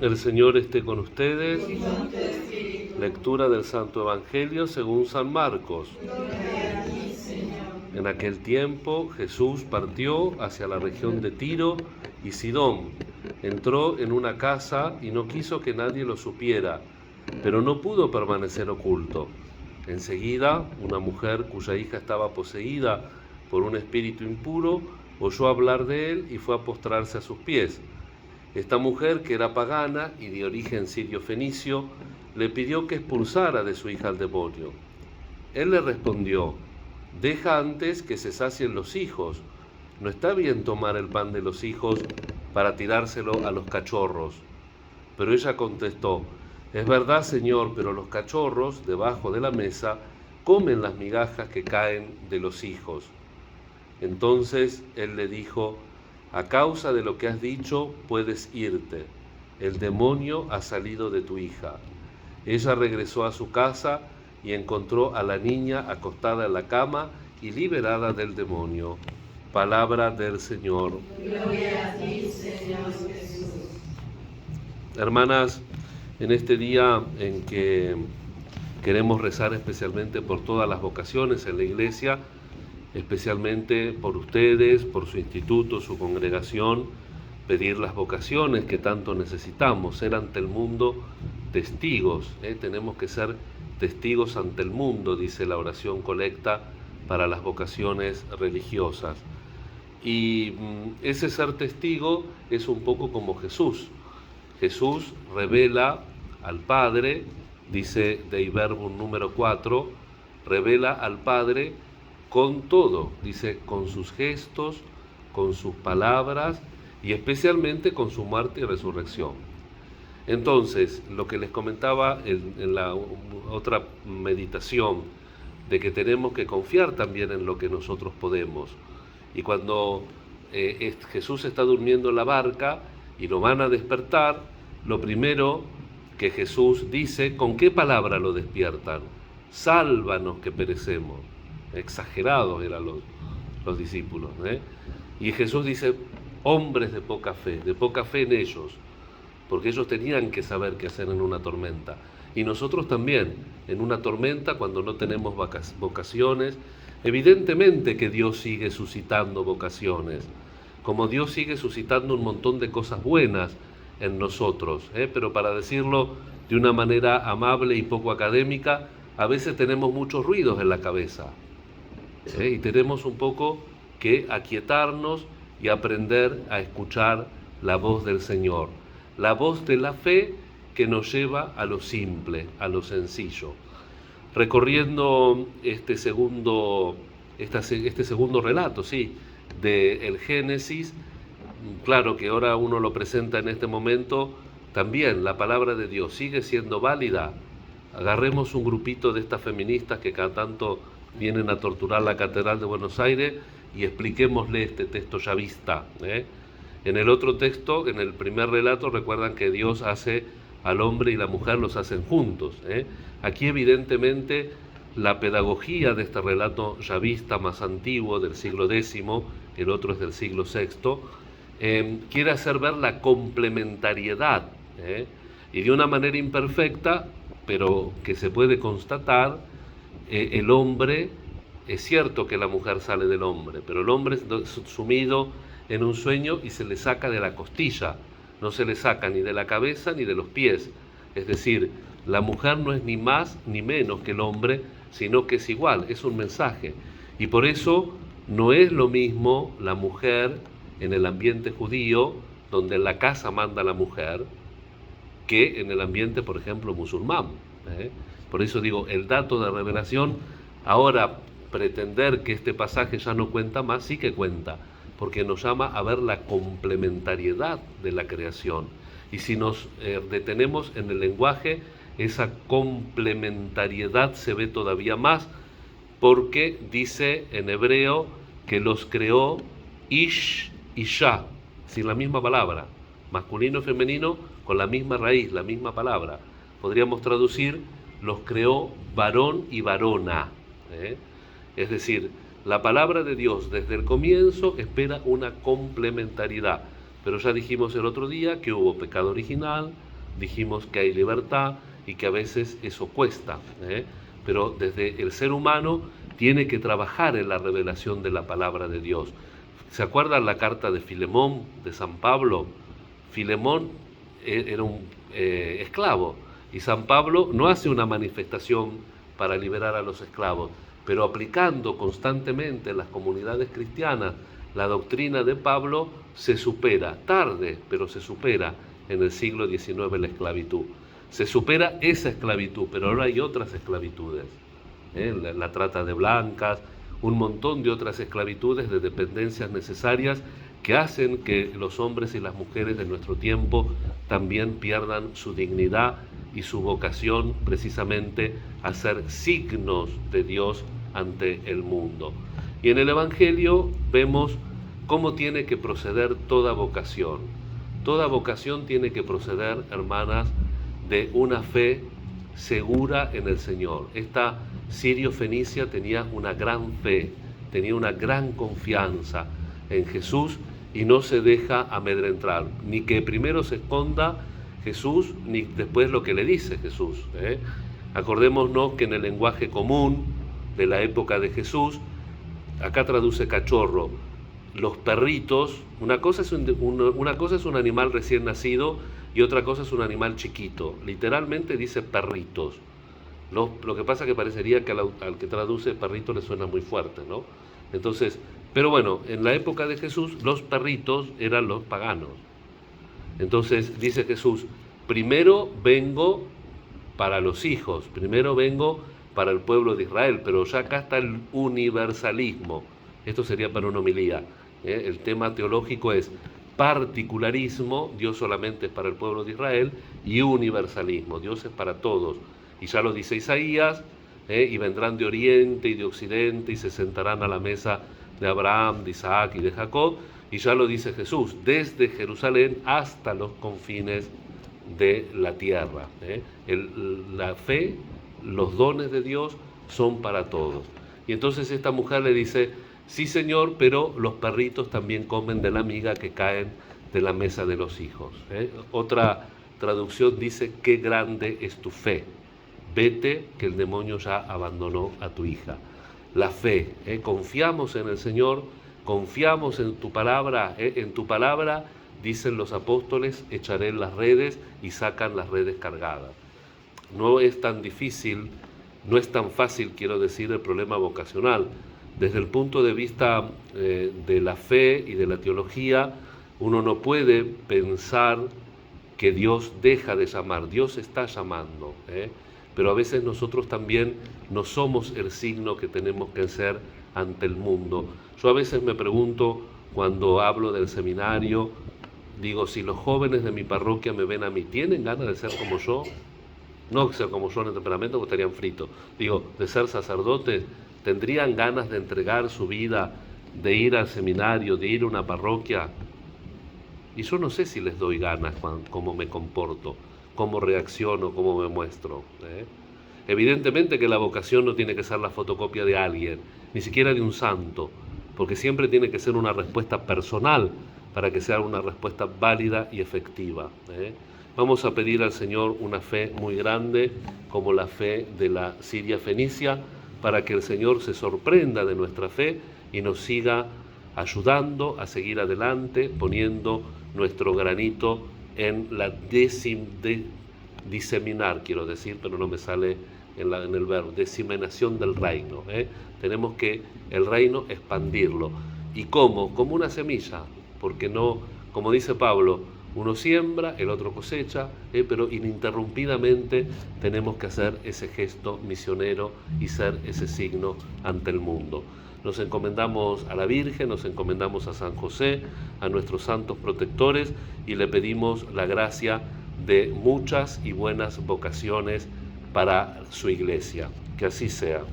El Señor esté con ustedes. Lectura del Santo Evangelio según San Marcos. En aquel tiempo Jesús partió hacia la región de Tiro y Sidón. Entró en una casa y no quiso que nadie lo supiera, pero no pudo permanecer oculto. Enseguida, una mujer cuya hija estaba poseída por un espíritu impuro oyó hablar de él y fue a postrarse a sus pies. Esta mujer, que era pagana y de origen sirio-fenicio, le pidió que expulsara de su hija al demonio. Él le respondió: «Deja antes que se sacien los hijos. No está bien tomar el pan de los hijos para tirárselo a los cachorros». Pero ella contestó: «Es verdad, Señor, pero los cachorros, debajo de la mesa, comen las migajas que caen de los hijos». Entonces él le dijo: «A causa de lo que has dicho, puedes irte. El demonio ha salido de tu hija». Ella regresó a su casa y encontró a la niña acostada en la cama y liberada del demonio. Palabra del Señor. Gloria a ti, Señor Jesús. Hermanas, en este día en que queremos rezar especialmente por todas las vocaciones en la Iglesia, especialmente por ustedes, por su instituto, su congregación, pedir las vocaciones que tanto necesitamos, ser ante el mundo testigos, tenemos que ser testigos ante el mundo, dice la oración colecta para las vocaciones religiosas. Y ese ser testigo es un poco como Jesús. Jesús revela al Padre, dice Dei Verbum número 4, revela al Padre con todo, dice, con sus gestos, con sus palabras y especialmente con su muerte y resurrección. Entonces, lo que les comentaba en la otra meditación, de que tenemos que confiar también en lo que nosotros podemos. Y cuando Jesús está durmiendo en la barca y lo van a despertar, lo primero que Jesús dice, ¿con qué palabra lo despiertan? Sálvanos que perecemos. Exagerados eran los discípulos, Y Jesús dice, hombres de poca fe en ellos, porque ellos tenían que saber qué hacer en una tormenta. Y nosotros también, en una tormenta, cuando no tenemos vocaciones, evidentemente que Dios sigue suscitando vocaciones, como Dios sigue suscitando un montón de cosas buenas en nosotros, pero para decirlo de una manera amable y poco académica, a veces tenemos muchos ruidos en la cabeza, y tenemos un poco que aquietarnos y aprender a escuchar la voz del Señor, la voz de la fe que nos lleva a lo simple, a lo sencillo. Recorriendo este segundo relato, del Génesis, claro que ahora uno lo presenta en este momento, también la palabra de Dios sigue siendo válida. Agarremos un grupito de estas feministas que cada tanto vienen a torturar la Catedral de Buenos Aires y expliquémosle este texto yavista. En el otro texto, en el primer relato, recuerdan que Dios hace al hombre y la mujer, los hacen juntos. Aquí evidentemente la pedagogía de este relato yavista más antiguo del siglo X, el otro es del siglo VI, quiere hacer ver la complementariedad, y de una manera imperfecta, pero que se puede constatar, el hombre, es cierto que la mujer sale del hombre, pero el hombre es sumido en un sueño y se le saca de la costilla, no se le saca ni de la cabeza ni de los pies. Es decir, la mujer no es ni más ni menos que el hombre, sino que es igual, es un mensaje. Y por eso no es lo mismo la mujer en el ambiente judío, donde en la casa manda la mujer, que en el ambiente, por ejemplo, musulmán. Por eso digo, el dato de revelación, ahora pretender que este pasaje ya no cuenta más, sí que cuenta, porque nos llama a ver la complementariedad de la creación. Y si nos detenemos en el lenguaje, esa complementariedad se ve todavía más, porque dice en hebreo que los creó Ish y Shah, sin la misma palabra, masculino y femenino con la misma raíz, la misma palabra. Podríamos traducir, los creó varón y varona. Es decir, la palabra de Dios desde el comienzo espera una complementariedad. Pero ya dijimos el otro día que hubo pecado original, dijimos que hay libertad y que a veces eso cuesta, pero desde el ser humano tiene que trabajar en la revelación de la palabra de Dios. ¿Se acuerdan la carta de Filemón, de San Pablo? Filemón era un esclavo y San Pablo no hace una manifestación para liberar a los esclavos, pero aplicando constantemente en las comunidades cristianas la doctrina de Pablo, se supera, tarde, pero se supera en el siglo XIX la esclavitud. Se supera esa esclavitud, pero ahora hay otras esclavitudes, la trata de blancas, un montón de otras esclavitudes de dependencias necesarias que hacen que los hombres y las mujeres de nuestro tiempo también pierdan su dignidad y su vocación precisamente a ser signos de Dios ante el mundo. Y en el Evangelio vemos cómo tiene que proceder toda vocación. Toda vocación tiene que proceder, hermanas, de una fe segura en el Señor. Esta sirio-fenicia tenía una gran fe, tenía una gran confianza en Jesús y no se deja amedrentar, ni que primero se esconda Jesús, ni después lo que le dice Jesús. Acordémonos que en el lenguaje común de la época de Jesús, acá traduce cachorro, los perritos, una cosa es un animal recién nacido y otra cosa es un animal chiquito, literalmente dice perritos. Lo que pasa que parecería que al que traduce perrito le suena muy fuerte, ¿no? Entonces, pero bueno, en la época de Jesús los perritos eran los paganos. Entonces dice Jesús, primero vengo para los hijos, primero vengo para el pueblo de Israel, pero ya acá está el universalismo. Esto sería para una homilía. El tema teológico es particularismo, Dios solamente es para el pueblo de Israel, y universalismo, Dios es para todos. Y ya lo dice Isaías, y vendrán de oriente y de occidente y se sentarán a la mesa de Abraham, de Isaac y de Jacob, y ya lo dice Jesús, desde Jerusalén hasta los confines de la tierra. La fe, los dones de Dios son para todos. Y entonces esta mujer le dice, sí Señor, pero los perritos también comen de la miga que caen de la mesa de los hijos. Otra traducción dice, qué grande es tu fe, vete que el demonio ya abandonó a tu hija. La fe, confiamos en el Señor, confiamos en tu palabra, dicen los apóstoles, echaré las redes y sacan las redes cargadas. No es tan difícil, no es tan fácil, quiero decir, el problema vocacional. Desde el punto de vista de la fe y de la teología, uno no puede pensar que Dios deja de llamar, Dios está llamando, pero a veces nosotros también no somos el signo que tenemos que ser ante el mundo. Yo a veces me pregunto, cuando hablo del seminario, digo, si los jóvenes de mi parroquia me ven a mí, ¿tienen ganas de ser como yo? No ser como yo en el temperamento, porque estarían fritos. Digo, de ser sacerdotes, ¿tendrían ganas de entregar su vida, de ir al seminario, de ir a una parroquia? Y yo no sé si les doy ganas cómo me comporto, cómo reacciono, cómo me muestro. Evidentemente que la vocación no tiene que ser la fotocopia de alguien, ni siquiera de un santo, porque siempre tiene que ser una respuesta personal para que sea una respuesta válida y efectiva. Vamos a pedir al Señor una fe muy grande, como la fe de la Siria Fenicia, para que el Señor se sorprenda de nuestra fe y nos siga ayudando a seguir adelante, poniendo nuestro granito en la diseminar, quiero decir, pero no me sale en el verbo, diseminación del reino. Tenemos que el reino expandirlo. ¿Y cómo? Como una semilla, porque no, como dice Pablo, uno siembra, el otro cosecha, pero ininterrumpidamente tenemos que hacer ese gesto misionero y ser ese signo ante el mundo. Nos encomendamos a la Virgen, nos encomendamos a San José, a nuestros santos protectores y le pedimos la gracia de muchas y buenas vocaciones para su iglesia. Que así sea.